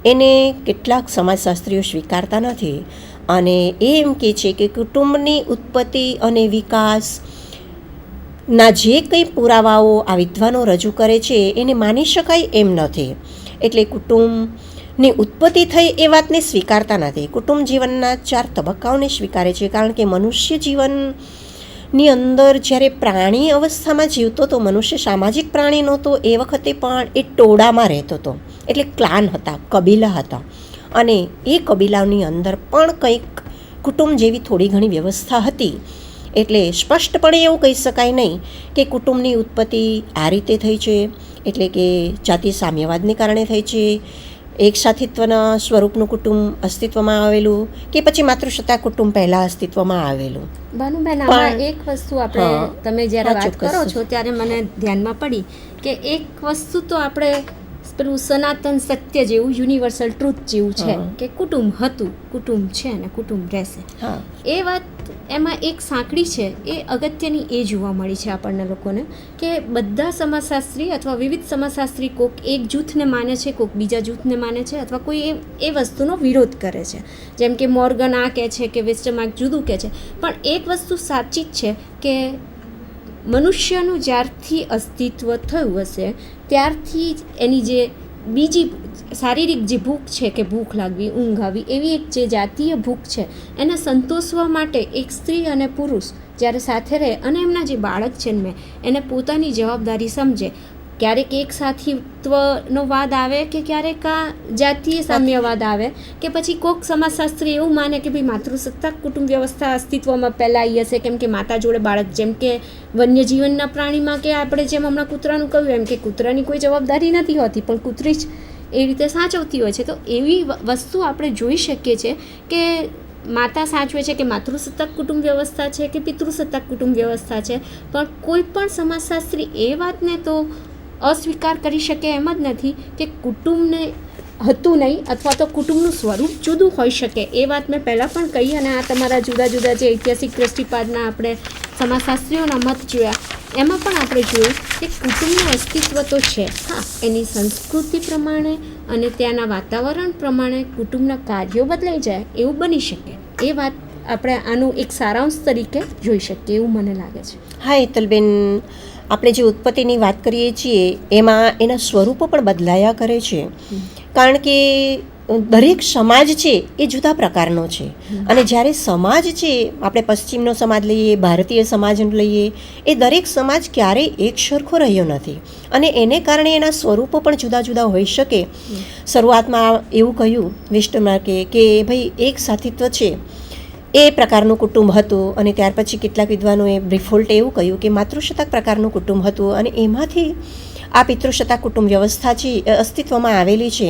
એને કેટલાક સમાજશાસ્ત્રીઓ સ્વીકારતા નથી અને એ એમ કહે છે કે કુટુંબની ઉત્પત્તિ અને વિકાસના જે કંઈ પુરાવાઓ આ વિદ્વાનો રજૂ કરે છે એને માની શકાય એમ નથી. એટલે કુટુંબની ઉત્પત્તિ થઈ એ વાતને સ્વીકારતા નથી. કુટુંબ જીવનના 4 તબક્કાઓને સ્વીકારે છે, કારણ કે મનુષ્ય જીવનની અંદર જ્યારે પ્રાણી અવસ્થામાં જીવતો તો મનુષ્ય સામાજિક પ્રાણી નહોતો. એ વખતે પણ એ ટોળામાં રહેતો હતો, એટલે ક્લાન હતા, કબીલા હતા, અને એ કબીલાની અંદર પણ કંઈક કુટુંબ જેવી થોડી ઘણી વ્યવસ્થા હતી. એટલે સ્પષ્ટપણે એવું કહી શકાય નહીં કે કુટુંબની ઉત્પત્તિ આ રીતે થઈ છે, એટલે કે જાતિ સામ્યવાદને કારણે થઈ છે, એક સાથિત્વના સ્વરૂપનું કુટુંબ અસ્તિત્વમાં આવેલું, કે પછી માતૃસત્તા કુટુંબ પહેલાં અસ્તિત્વમાં આવેલું. ભાનુબેન, આમાં એક વસ્તુ આપણે તમે જ્યારે વાત કરો છો ત્યારે મને ધ્યાનમાં પડી કે એક વસ્તુ તો આપણે પેલું સનાતન સત્ય જેવું યુનિવર્સલ ટ્રુથ જેવું છે કે કુટુંબ હતું, કુટુંબ છે અને કુટુંબ રહેશે. એ વાત એમાં એક સાંકળી છે એ અગત્યની એ જોવા મળી છે આપણને લોકોને કે બધા સમાજશાસ્ત્રી અથવા વિવિધ સમાજશાસ્ત્રી કોક એક જૂથને માને છે, કોક બીજા જૂથને માને છે, અથવા કોઈ એ વસ્તુનો વિરોધ કરે છે. જેમ કે મોર્ગન આ કહે છે કે વેસ્ટરમાર્ક જુદું કહે છે, પણ એક વસ્તુ સાચી જ છે કે મનુષ્યનું જ્યારથી અસ્તિત્વ થયું હશે ત્યારથી જ એની જે બીજી શારીરિક જે ભૂખ છે કે ભૂખ લાગવી, ઊંઘ આવી, એવી એક જે જાતીય ભૂખ છે એને સંતોષવા માટે એક સ્ત્રી અને પુરુષ જ્યારે સાથે રહે અને એમના જે બાળક જન્મે એને પોતાની જવાબદારી સમજે. ક્યારેક એક સાથીત્વનો વાદ આવે કે ક્યારેક આ જાતીય સામ્યવાદ આવે કે પછી કોઈક સમાજશાસ્ત્રી એવું માને કે ભાઈ માતૃસત્તાક કુટુંબ વ્યવસ્થા અસ્તિત્વમાં પહેલાં આવી હશે, કેમ કે માતા જોડે બાળક, જેમ કે વન્યજીવનના પ્રાણીમાં કે આપણે જેમ હમણાં કૂતરાનું કહ્યું એમ કે કૂતરાની કોઈ જવાબદારી નથી હોતી પણ કૂતરી જ એ રીતે સાચવતી હોય છે. તો એવી વસ્તુ આપણે જોઈ શકીએ છીએ કે માતા સાચવે છે કે માતૃસત્તાક કુટુંબ વ્યવસ્થા છે કે પિતૃસત્તાક કુટુંબ વ્યવસ્થા છે, પણ કોઈ પણ સમાજશાસ્ત્રી એ વાતને તો અસ્વીકાર કરી શકે એમ જ નથી કે કુટુંબને હતું નહીં અથવા તો કુટુંબનું સ્વરૂપ જુદું હોઈ શકે. એ વાત મેં પહેલાં પણ કહી અને આ તમારા જુદા જુદા જે ઐતિહાસિક દૃષ્ટિપાતના આપણે સમાજશાસ્ત્રીઓના મત જોયા એમાં પણ આપણે જોયું કે કુટુંબનું અસ્તિત્વ તો છે. હા, એની સંસ્કૃતિ પ્રમાણે અને ત્યાંના વાતાવરણ પ્રમાણે કુટુંબના કાર્યો બદલાઈ જાય એવું બની શકે. એ વાત આપણે આનું એક સારાંશ તરીકે જોઈ શકીએ એવું મને લાગે છે. હા હેતલબેન, આપણે જે ઉત્પત્તિની વાત કરીએ છીએ એમાં એના સ્વરૂપો પણ બદલાયા કરે છે, કારણ કે દરેક સમાજ છે એ જુદા પ્રકારનો છે. અને જ્યારે સમાજ છે, આપણે પશ્ચિમનો સમાજ લઈએ, ભારતીય સમાજ લઈએ, એ દરેક સમાજ ક્યારેય એક સરખો રહ્યો નથી અને એને કારણે એના સ્વરૂપો પણ જુદા જુદા હોઈ શકે. શરૂઆતમાં એવું કહ્યું વેસ્ટરમાર્કે કે ભાઈ એક સાથિત્વ છે એ પ્રકારનું કુટુંબ હતું, અને ત્યાર પછી કેટલાક વિદ્વાનોએ બ્રીફોલ્ટે એવું કહ્યું કે માતૃસત્તાક પ્રકારનું કુટુંબ હતું અને એમાંથી આ પિતૃસત્તાક કુટુંબ વ્યવસ્થા છે અસ્તિત્વમાં આવેલી છે.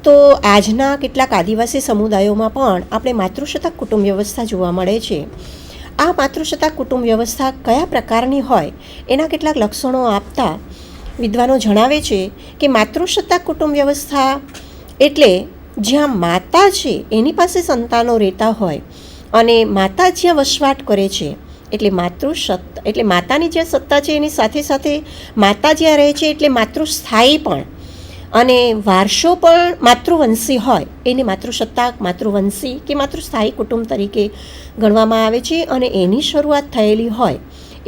તો આજના કેટલાક આદિવાસી સમુદાયોમાં પણ આપણે માતૃસત્તાક કુટુંબ વ્યવસ્થા જોવા મળે છે. આ માતૃસત્તાક કુટુંબ વ્યવસ્થા કયા પ્રકારની હોય એના કેટલાક લક્ષણો આપતા વિદ્વાનો જણાવે છે કે માતૃસત્તાક કુટુંબ વ્યવસ્થા એટલે જ્યાં માતા છે એની પાસે સંતાનો રહેતા હોય અને માતા જ્યાં વસવાટ કરે છે, એટલે એટલે માતાની જે સત્તા છે એની સાથે સાથે માતા જ્યાં રહે છે એટલે માતૃસ્થાયી પણ અને વારસો પણ માતૃવંશી હોય એને માતૃસત્તાક, માતૃવંશી કે માતૃસ્થાયી કુટુંબ તરીકે ગણવામાં આવે છે અને એની શરૂઆત થયેલી હોય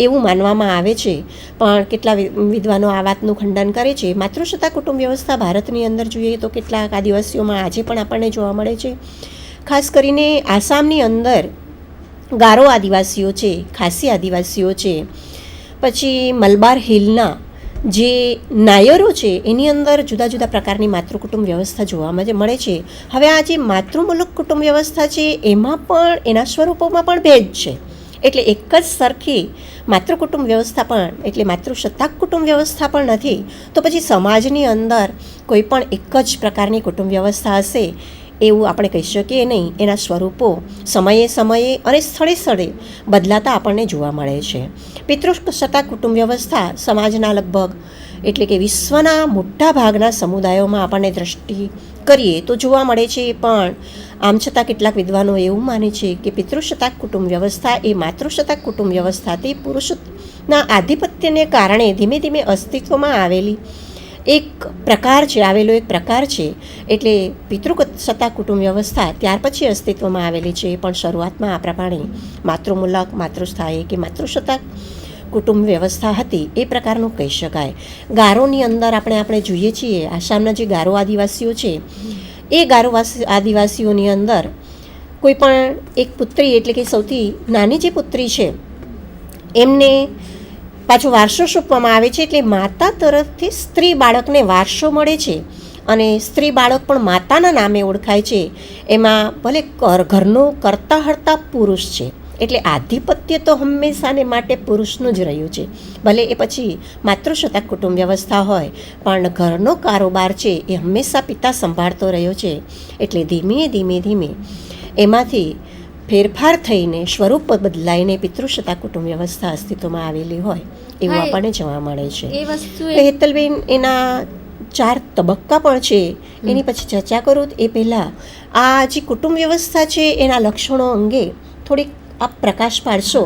એવું માનવામાં આવે છે. પણ કેટલા વિદ્વાનો આ વાતનું ખંડન કરે છે. માતૃસત્તાક કુટુંબ વ્યવસ્થા ભારતની અંદર જોઈએ તો કેટલાક આદિવાસીઓમાં આજે પણ આપણને જોવા મળે છે. ખાસ કરીને આસામની અંદર ગારો આદિવાસીઓ છે, ખાસી આદિવાસીઓ છે, પછી મલબાર હિલના જે નાયરો છે એની અંદર જુદા જુદા પ્રકારની માતૃકુટુંબ વ્યવસ્થા જોવા મળે છે. હવે આ જે માતૃમૂલક કુટુંબ વ્યવસ્થા છે એમાં પણ એના સ્વરૂપોમાં પણ ભેદ છે. એટલે એક જ સરખી માતૃકુટુંબ વ્યવસ્થા પણ એટલે માતૃસત્તાક કુટુંબ વ્યવસ્થા પણ નથી. તો પછી સમાજની અંદર કોઈ પણ એક જ પ્રકારની કુટુંબ વ્યવસ્થા હશે એવું આપણે કહી શકીએ નહીં. એના સ્વરૂપો સમયે સમયે અને સ્થળે સ્થળે બદલાતા આપણને જોવા મળે છે. પિતૃસત્તાક કુટુંબ વ્યવસ્થા સમાજના લગભગ એટલે કે વિશ્વના મોટા ભાગના સમુદાયોમાં આપણને દ્રષ્ટિ કરીએ તો જોવા મળે છે. પણ આમ છતાં કેટલાક વિદ્વાનો એવું માને છે કે પિતૃસત્તાક કુટુંબ વ્યવસ્થા એ માતૃસત્તાક કુટુંબ વ્યવસ્થા તે પુરુષના આધિપત્યને કારણે ધીમે ધીમે અસ્તિત્વમાં આવેલી એક પ્રકાર છે, આવેલો એક પ્રકાર છે. એટલે પિતૃસત્તા કુટુંબ વ્યવસ્થા ત્યાર પછી અસ્તિત્વમાં આવેલી છે, પણ શરૂઆતમાં આ પ્રમાણે માતૃમૂલક, માતૃસ્થાયી કે માતૃસત્તા કુટુંબ વ્યવસ્થા હતી એ પ્રકારનું કહી શકાય. ગારોની અંદર આપણે જોઈએ છીએ, આસામના જે ગારો આદિવાસીઓ છે એ ગારો આદિવાસીઓની અંદર કોઈ પણ એક પુત્રી, એટલે કે સૌથી નાની જે પુત્રી છે એમને પાછો વારસો સોંપવામાં આવે છે. એટલે માતા તરફથી સ્ત્રી બાળકને વારસો મળે છે અને સ્ત્રી બાળક પણ માતાના નામે ઓળખાય છે. એમાં ભલે ઘરનો કરતા હરતા પુરુષ છે, એટલે આધિપત્ય તો હંમેશાને માટે પુરુષનું જ રહ્યું છે. ભલે એ પછી માતૃસત્તા કુટુંબ વ્યવસ્થા હોય, પણ ઘરનો કારોબાર છે એ હંમેશા પિતા સંભાળતો રહ્યો છે. એટલે ધીમે એમાંથી ફેરફાર થઈને સ્વરૂપ બદલાઈને પિતૃસત્તા કુટુંબ વ્યવસ્થા અસ્તિત્વમાં આવેલી હોય એવું આપણને જોવા મળે છે. હેતલબેન, એના 4 તબક્કા પણ છે, એની પછી ચર્ચા કરું. એ પહેલાં આ જે કુટુંબ વ્યવસ્થા છે એના લક્ષણો અંગે થોડીક આપ પ્રકાશ પાડશો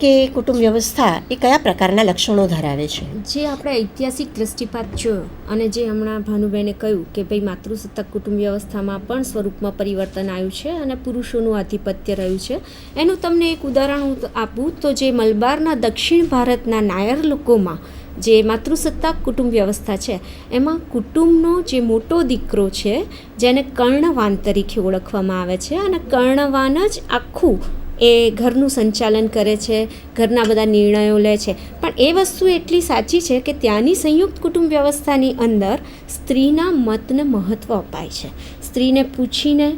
કે કુટુંબ વ્યવસ્થા એ કયા પ્રકારના લક્ષણો ધરાવે છે? જે આપણે ઐતિહાસિક દ્રષ્ટિપાત જોયો અને જે હમણાં ભાનુબેને કહ્યું કે ભાઈ માતૃસત્તા કુટુંબ વ્યવસ્થામાં પણ સ્વરૂપમાં પરિવર્તન આવ્યું છે અને પુરુષોનું આધિપત્ય રહ્યું છે. એનું તમને એક ઉદાહરણ હું આપું તો જે મલબારના દક્ષિણ ભારતના નાયર લોકોમાં જે માતૃસત્તા કુટુંબ વ્યવસ્થા છે એમાં કુટુંબનો જે મોટો દીકરો છે જેને કર્ણવાન તરીકે ઓળખવામાં આવે છે, અને કર્ણવાન જ આખું એ ઘરનું સંચાલન કરે છે, ઘરના બધા નિર્ણયો લે છે. પણ એ વસ્તુ એટલી સાચી છે કે ત્યાંની સંયુક્ત કુટુંબ વ્યવસ્થાની અંદર સ્ત્રીના મતને મહત્ત્વ અપાય છે. સ્ત્રીને પૂછીને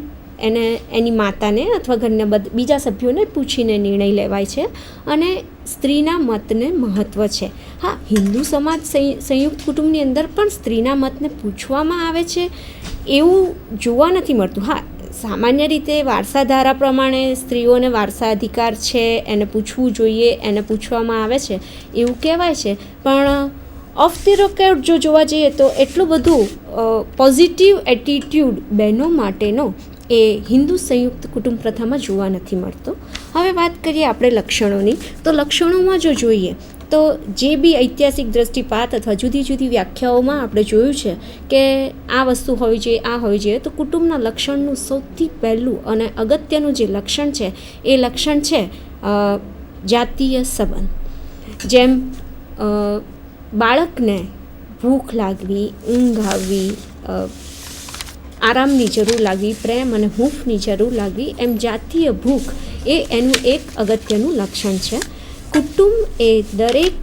એની માતાને અથવા ઘરના બીજા સભ્યોને પૂછીને નિર્ણય લેવાય છે અને સ્ત્રીના મતને મહત્ત્વ છે. હા, હિન્દુ સમાજ સંયુક્ત કુટુંબની અંદર પણ સ્ત્રીના મતને પૂછવામાં આવે છે એવું જોવા નથી મળતું. હા, સામાન્ય રીતે વારસાધારા પ્રમાણે સ્ત્રીઓને વારસા અધિકાર છે, એને પૂછવું જોઈએ, એને પૂછવામાં આવે છે એવું કહેવાય છે. પણ ઓફ ધી રેકોર્ડ જો જોવા જઈએ તો એટલું બધું પોઝિટિવ એટીટ્યૂડ બહેનો માટેનો એ હિન્દુ સંયુક્ત કુટુંબ પ્રથામાં જોવા નથી મળતો. હવે વાત કરીએ આપણે લક્ષણોની, તો લક્ષણોમાં જો જોઈએ તો જે બી ઐતિહાસિક દ્રષ્ટિપાત અથવા જુદી જુદી વ્યાખ્યાઓમાં આપણે જોયું છે કે આ વસ્તુ હોવી જોઈએ, આ હોવી જોઈએ, તો કુટુંબના લક્ષણનું સૌથી પહેલું અને અગત્યનું જે લક્ષણ છે એ લક્ષણ છે જાતીય સંબંધ. જેમ બાળકને ભૂખ લાગવી, ઊંઘ આવવી, આરામની જરૂર લાગવી, પ્રેમ અને હૂંફની જરૂર લાગવી, એમ જાતીય ભૂખ એ એનું એક અગત્યનું લક્ષણ છે. કુટુંબ એ દરેક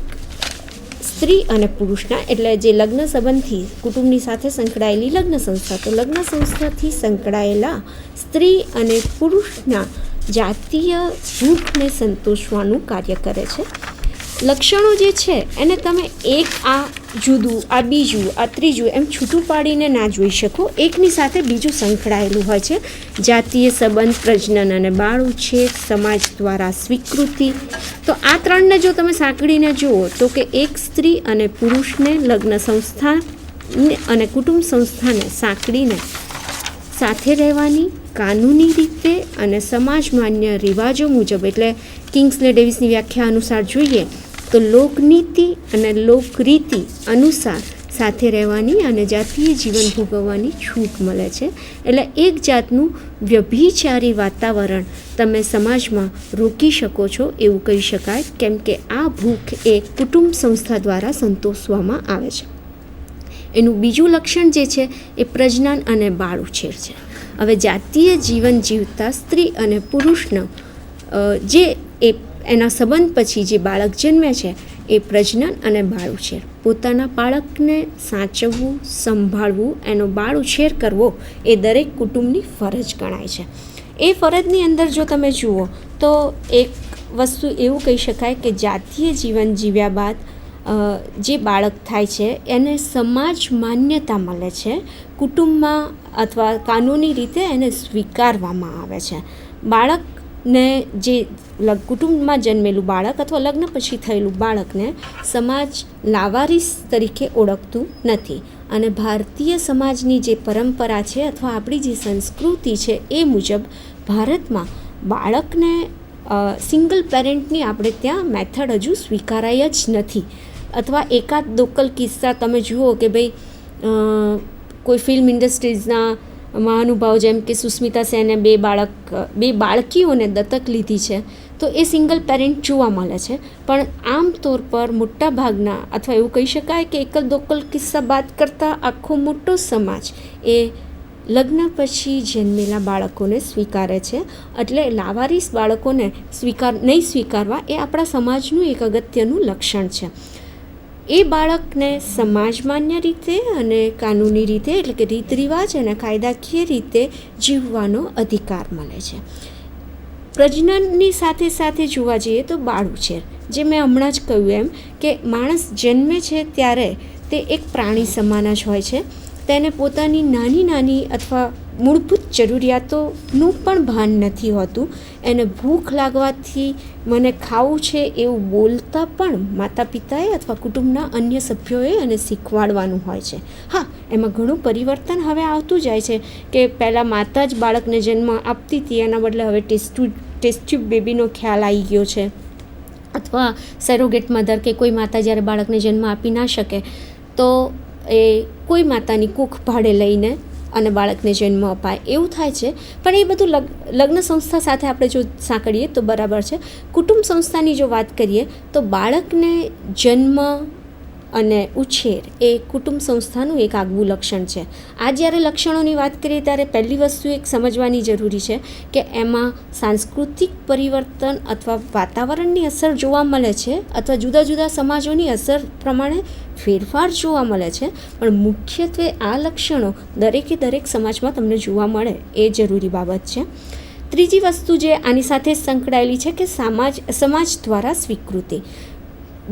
સ્ત્રી અને પુરુષના, એટલે જે લગ્ન સંબંધથી કુટુંબની સાથે સંકળાયેલી લગ્ન સંસ્થા, તો લગ્ન સંસ્થાથી સંકળાયેલા સ્ત્રી અને પુરુષના જાતીય ભૂખને સંતોષવાનું કાર્ય કરે છે. લક્ષણો જે છે એને તમે એક આ જુદું, આ બીજું, આ ત્રીજું એમ છૂટું પાડીને ના જોઈ શકો, એકની સાથે બીજું સંકળાયેલું હોય છે. જાતીય સંબંધ, પ્રજનન અને બાળ ઉછેર, સમાજ દ્વારા સ્વીકૃતિ. તો આ ત્રણને જો તમે સાંકળીને જુઓ તો કે એક સ્ત્રી અને પુરુષને લગ્ન સંસ્થા અને કુટુંબ સંસ્થાને સાંકળીને સાથે રહેવાની કાનૂની રીતે અને સમાજ માન્ય રિવાજો મુજબ, એટલે કિંગ્સલે ડેવિસની વ્યાખ્યા અનુસાર જોઈએ તો લોકનીતિ અને લોકરીતિ અનુસાર સાથે રહેવાની અને જાતીય જીવન ભોગવવાની છૂટ મળે છે. એટલે એક જાતનું વ્યભિચારી વાતાવરણ તમે સમાજમાં રોકી શકો છો એવું કહી શકાય, કેમ કે આ ભૂખ એ કુટુંબ સંસ્થા દ્વારા સંતોષવામાં આવે છે. એનું બીજું લક્ષણ જે છે એ પ્રજનન અને બાળ ઉછેર છે. હવે જાતીય જીવન જીવતા સ્ત્રી અને પુરુષનો જે એના સંબંધ પછી જે બાળક જન્મે છે એ પ્રજનન અને બાળ ઉછેર, પોતાના બાળકને સાચવવું, સંભાળવું, એનો બાળ ઉછેર કરવો એ દરેક કુટુંબની ફરજ ગણાય છે. એ ફરજની અંદર જો તમે જુઓ તો એક વસ્તુ એવું કહી શકાય કે જાતીય જીવન જીવ્યા બાદ જે બાળક થાય છે એને સમાજ માન્યતા મળે છે, કુટુંબમાં અથવા કાનૂની રીતે એને સ્વીકારવામાં આવે છે. બાળકને જે કુટુંબમાં જન્મેલું બાળક અથવા લગ્ન પછી થયેલું બાળકને સમાજ લાવારીસ તરીકે ઓળખતું નથી. અને ભારતીય સમાજની જે પરંપરા છે અથવા આપણી જે સંસ્કૃતિ છે એ મુજબ ભારતમાં બાળકને સિંગલ પેરેન્ટની આપણે ત્યાં મેથડ હજુ સ્વીકારાય જ નથી. અથવા એકાદ લોકલ કિસ્સા તમે જુઓ કે ભાઈ કોઈ ફિલ્મ ઇન્ડસ્ટ્રીઝના મહાનુભાવ જેમ કે સુસ્મિતા સેને બે બાળકીઓને દત્તક લીધી છે, તો એ સિંગલ પેરેન્ટ જોવા મળે છે. પણ આમ તોર પર મોટા ભાગના અથવા એવું કહી શકાય કે એક જ લોકલ કિસ્સા બાદ કરતાં આખો મોટો સમાજ એ લગ્ન પછી જન્મેલા બાળકોને સ્વીકારે છે. એટલે લાવારીસ બાળકોને નહીં સ્વીકારવા એ આપણા સમાજનું એક અગત્યનું લક્ષણ છે. એ બાળકને સમાજ માન્ય રીતે અને કાનૂની રીતે એટલે કે રીત રિવાજ અને કાયદાકીય રીતે જીવવાનો અધિકાર મળે છે. પ્રજનનની સાથે સાથે જોવા જઈએ તો બાળ ઉછેર, જે મેં હમણાં જ કહ્યું એમ કે માણસ જન્મે છે ત્યારે તે એક પ્રાણી સમાન જ હોય છે. તેને પોતાની નાની નાની અથવા મૂળભૂત જરૂરિયાતોનું પણ ભાન નથી હોતું. એને ભૂખ લાગવાથી મને ખાવું છે એવું બોલતા પણ માતા પિતાએ અથવા કુટુંબના અન્ય સભ્યોએ એને શીખવાડવાનું હોય છે. હા, એમાં ઘણું પરિવર્તન હવે આવતું જાય છે કે પહેલાં માતા જ બાળકને જન્મ આપતી હતી, એના બદલે હવે ટેસ્ટ ટ્યુબ બેબીનો ખ્યાલ આવી ગયો છે. અથવા સેરોગેટ મધર કે કોઈ માતા જ્યારે બાળકને જન્મ આપી ના શકે તો એ કોઈ માતાની કૂખ ભાડે લઈને અને બાળકને જન્મ અપાય એવું થાય છે. પણ એ બધું લગ્ન સંસ્થા સાથે આપણે જો સાંકળીએ તો બરાબર છે. કુટુંબ સંસ્થાની જો વાત કરીએ તો બાળકને જન્મ અને ઉછેર એ કુટુંબ સંસ્થાનું એક આગવું લક્ષણ છે. આ જ્યારે લક્ષણોની વાત કરીએ ત્યારે પહેલી વસ્તુ એક સમજવાની જરૂરી છે કે એમાં સાંસ્કૃતિક પરિવર્તન અથવા વાતાવરણની અસર જોવા મળે છે અથવા જુદા જુદા સમાજોની અસર પ્રમાણે ફેરફાર જોવા મળે છે. પણ મુખ્યત્વે આ લક્ષણો દરેકે દરેક સમાજમાં તમને જોવા મળે એ જરૂરી બાબત છે. ત્રીજી વસ્તુ જે આની સાથે સંકળાયેલી છે કે સમાજ દ્વારા સ્વીકૃતિ,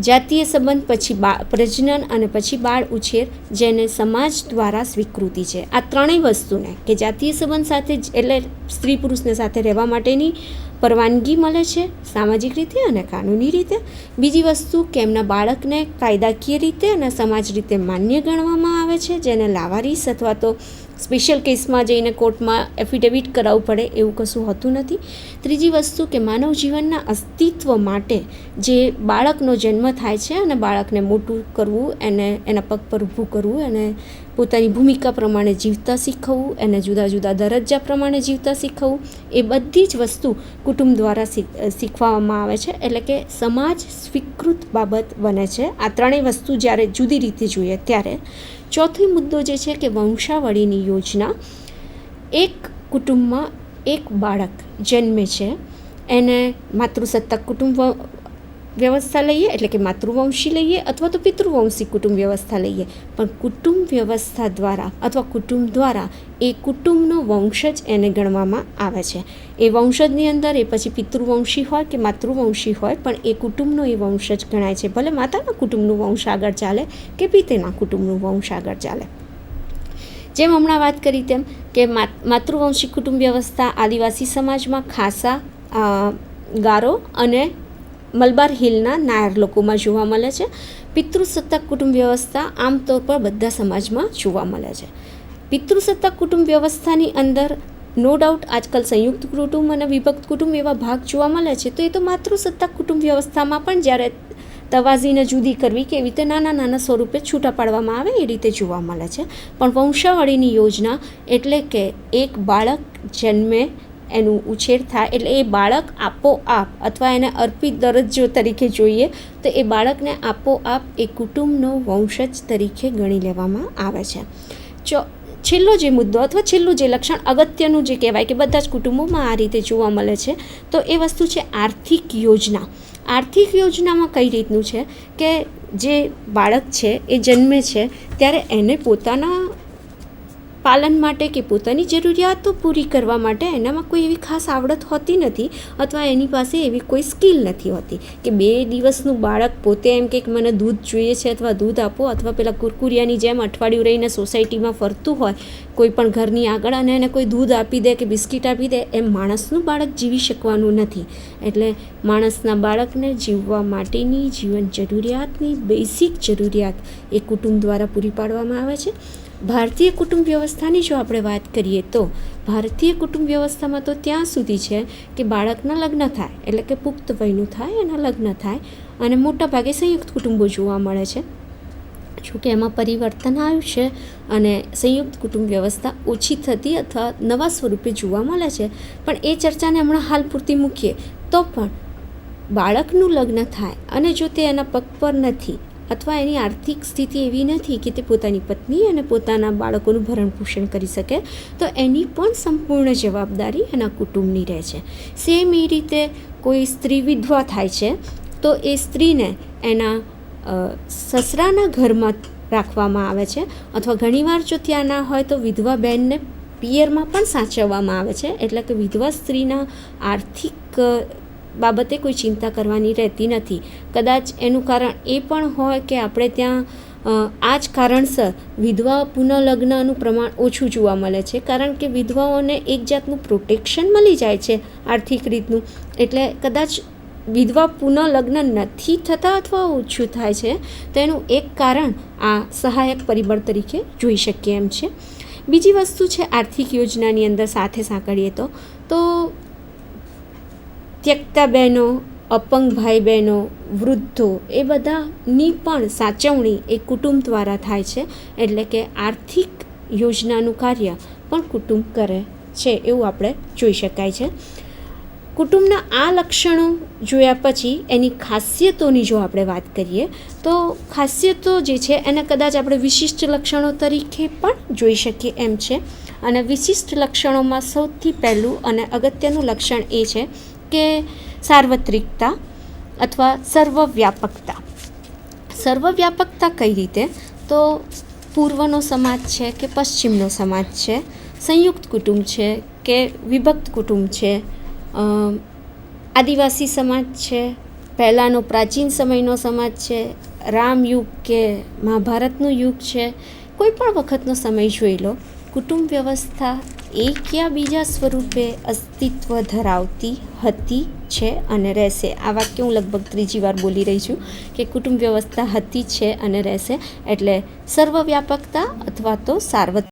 જાતીય સંબંધ પછી પ્રજનન અને પછી બાળ ઉછેર, જેને સમાજ દ્વારા સ્વીકૃતિ છે. આ ત્રણેય વસ્તુને કે જાતીય સંબંધ સાથે એટલે સ્ત્રી પુરુષને સાથે રહેવા માટેની પરવાનગી મળે છે સામાજિક રીતે અને કાનૂની રીતે. બીજી વસ્તુ કે એમના બાળકને કાયદાકીય રીતે અને સમાજ રીતે માન્ય ગણવામાં આવે છે, જેને લાવારીસ અથવા તો સ્પેશિયલ કેસમાં જઈને કોર્ટમાં એફિડેવિટ કરાવવું પડે એવું કશું હોતું નથી. ત્રીજી વસ્તુ કે માનવ જીવનના અસ્તિત્વ માટે જે બાળકનો જન્મ થાય છે અને બાળકને મોટું કરવું, એને એના પગ પર ઊભું કરવું, એને પોતાની ભૂમિકા પ્રમાણે જીવતા શીખવવું, એને જુદા જુદા દરજ્જા પ્રમાણે જીવતા શીખવવું, એ બધી જ વસ્તુ કુટુંબ દ્વારા શીખવવામાં આવે છે. એટલે કે સમાજ સ્વીકૃત બાબત બને છે. આ ત્રણેય વસ્તુ જ્યારે જુદી રીતે જોઈએ ત્યારે ચોથો મુદ્દો જે છે કે વંશાવળીની યોજના. એક કુટુંબમાં એક બાળક જન્મે છે, એને માતૃસત્તાક કુટુંબ વ્યવસ્થા લઈએ એટલે કે માતૃવંશી લઈએ અથવા તો પિતૃવંશી કુટુંબ વ્યવસ્થા લઈએ, પણ કુટુંબ વ્યવસ્થા દ્વારા અથવા કુટુંબ દ્વારા એ કુટુંબનો વંશજ એને ગણવામાં આવે છે. એ વંશજની અંદર એ પછી પિતૃવંશી હોય કે માતૃવંશી હોય, પણ એ કુટુંબનો એ વંશજ ગણાય છે. ભલે માતાના કુટુંબનું વંશ આગળ ચાલે કે પિતાના કુટુંબનું વંશ આગળ ચાલે. જેમ હમણાં વાત કરી તેમ કે માતૃવંશી કુટુંબ વ્યવસ્થા આદિવાસી સમાજમાં ખાસા ગારો અને મલબાર હિલના નાયર લોકોમાં જોવા મળે છે. પિતૃસત્તાક કુટુંબ વ્યવસ્થા આમતોર પર બધા સમાજમાં જોવા મળે છે. પિતૃસત્તાક કુટુંબ વ્યવસ્થાની અંદર નો ડાઉટ આજકાલ સંયુક્ત કુટુંબ અને વિભક્ત કુટુંબ એવા ભાગ જોવા મળે છે. તો એ તો માતૃસત્તાક કુટુંબ વ્યવસ્થામાં પણ જ્યારે તવાઝીને જુદી કરવી કે એવી રીતે નાના નાના સ્વરૂપે છૂટા પાડવામાં આવે એ રીતે જોવા મળે છે. પણ વંશાવળીની યોજના એટલે કે એક બાળક જન્મે, એનું ઉછેર થાય એટલે એ બાળક આપોઆપ અથવા એને અર્પિત દરજ્જો તરીકે જોઈએ તો એ બાળકને આપોઆપ એ કુટુંબનો વંશજ તરીકે ગણી લેવામાં આવે છે. છેલ્લો જે મુદ્દો અથવા છેલ્લું જે લક્ષણ અગત્યનું જે કહેવાય કે બધા જ કુટુંબોમાં આ રીતે જોવા મળે છે, તો એ વસ્તુ છે આર્થિક યોજના. આર્થિક યોજનામાં કઈ રીતનું છે કે જે બાળક છે એ જન્મે છે ત્યારે એને પોતાના પાલન માટે કે પોતાની જરૂરિયાતો પૂરી કરવા માટે એનામાં કોઈ એવી ખાસ આવડત હોતી નથી અથવા એની પાસે એવી કોઈ સ્કિલ નથી હોતી કે 2 દિવસનું બાળક પોતે એમ કે મને દૂધ જોઈએ છે અથવા દૂધ આપો, અથવા પેલા કુરકુરિયાની જેમ અઠવાડિયું રહીને સોસાયટીમાં ફરતું હોય કોઈ પણ ઘરની આગળ અને એને કોઈ દૂધ આપી દે કે બિસ્કિટ આપી દે, એમ માણસનું બાળક જીવી શકવાનું નથી. એટલે માણસના બાળકને જીવવા માટેની જીવન જરૂરિયાતની બેઝિક જરૂરિયાત એ કુટુંબ દ્વારા પૂરી પાડવામાં આવે છે. ભારતીય કુટુંબ વ્યવસ્થાની જો આપણે વાત કરીએ તો ભારતીય કુટુંબ વ્યવસ્થામાં તો ત્યાં સુધી છે કે બાળકના લગ્ન થાય એટલે કે પુખ્ત વયનું થાય, એના લગ્ન થાય અને મોટાભાગે સંયુક્ત કુટુંબો જોવા મળે છે. જોકે એમાં પરિવર્તન આવ્યું છે અને સંયુક્ત કુટુંબ વ્યવસ્થા ઓછી થતી અથવા નવા સ્વરૂપે જોવા મળે છે. પણ એ ચર્ચાને હમણાં હાલ પૂરતી મૂકીએ તો પણ બાળકનું લગ્ન થાય અને જો તે એના પગ પર નથી અથવા એની આર્થિક સ્થિતિ એવી નથી કે તે પોતાની પત્ની અને પોતાના બાળકોનું ભરણ પોષણ કરી શકે, તો એની પણ સંપૂર્ણ જવાબદારી એના કુટુંબની રહે છે. સેમ એ રીતે કોઈ સ્ત્રી વિધવા થાય છે તો એ સ્ત્રીને એના સસરાના ઘરમાં રાખવામાં આવે છે, અથવા ઘણીવાર જો ત્યાં ના હોય તો વિધવા બહેનને પિયરમાં પણ સાચવવામાં આવે છે. એટલે કે વિધવા સ્ત્રીના આર્થિક બાબતે કોઈ ચિંતા કરવાની રહેતી નથી. કદાચ એનું કારણ એ પણ હોય કે આપણે ત્યાં આ જ કારણસર વિધવા પુનઃલગ્નનું પ્રમાણ ઓછું જોવા મળે છે, કારણ કે વિધવાઓને એક જાતનું પ્રોટેક્શન મળી જાય છે આર્થિક રીતનું. એટલે કદાચ વિધવા પુનઃલગ્ન નથી થતા અથવા ઓછું થાય છે તો એનું એક કારણ આ સહાયક પરિબળ તરીકે જોઈ શકીએ એમ છે. બીજી વસ્તુ છે આર્થિક યોજનાની અંદર સાથે સાંકળીએ તો ત્યક્તા બહેનો, અપંગ ભાઈ બહેનો, વૃદ્ધો એ બધાની પણ સાચવણી એ કુટુંબ દ્વારા થાય છે. એટલે કે આર્થિક યોજનાનું કાર્ય પણ કુટુંબ કરે છે એવું આપણે જોઈ શકાય છે. કુટુંબના આ લક્ષણો જોયા પછી એની ખાસિયતોની જો આપણે વાત કરીએ તો ખાસિયતો જે છે એને કદાચ આપણે વિશિષ્ટ લક્ષણો તરીકે પણ જોઈ શકીએ એમ છે. અને વિશિષ્ટ લક્ષણોમાં સૌથી પહેલું અને અગત્યનું લક્ષણ એ છે કે સાર્વત્રિકતા અથવા સર્વવ્યાપકતા. સર્વવ્યાપકતા કઈ રીતે? તો પૂર્વનો સમાજ છે કે પશ્ચિમનો સમાજ છે, સંયુક્ત કુટુંબ છે કે વિભક્ત કુટુંબ છે, આદિવાસી સમાજ છે, પહેલાંનો પ્રાચીન સમયનો સમાજ છે, રામયુગ કે મહાભારતનું યુગ છે, કોઈ પણ વખતનો સમય જોઈ લો, કુટુંબ વ્યવસ્થા એક યા બીજા સ્વરૂપે અસ્તિત્વ ધરાવતી હતી, છે અને રહેશે. આ વાક્ય હું લગભગ ત્રીજી વાર બોલી રહી છું કે કુટુંબ વ્યવસ્થા હતી, છે અને રહેશે. એટલે સર્વવ્યાપકતા અથવા તો સાર્વત્રિક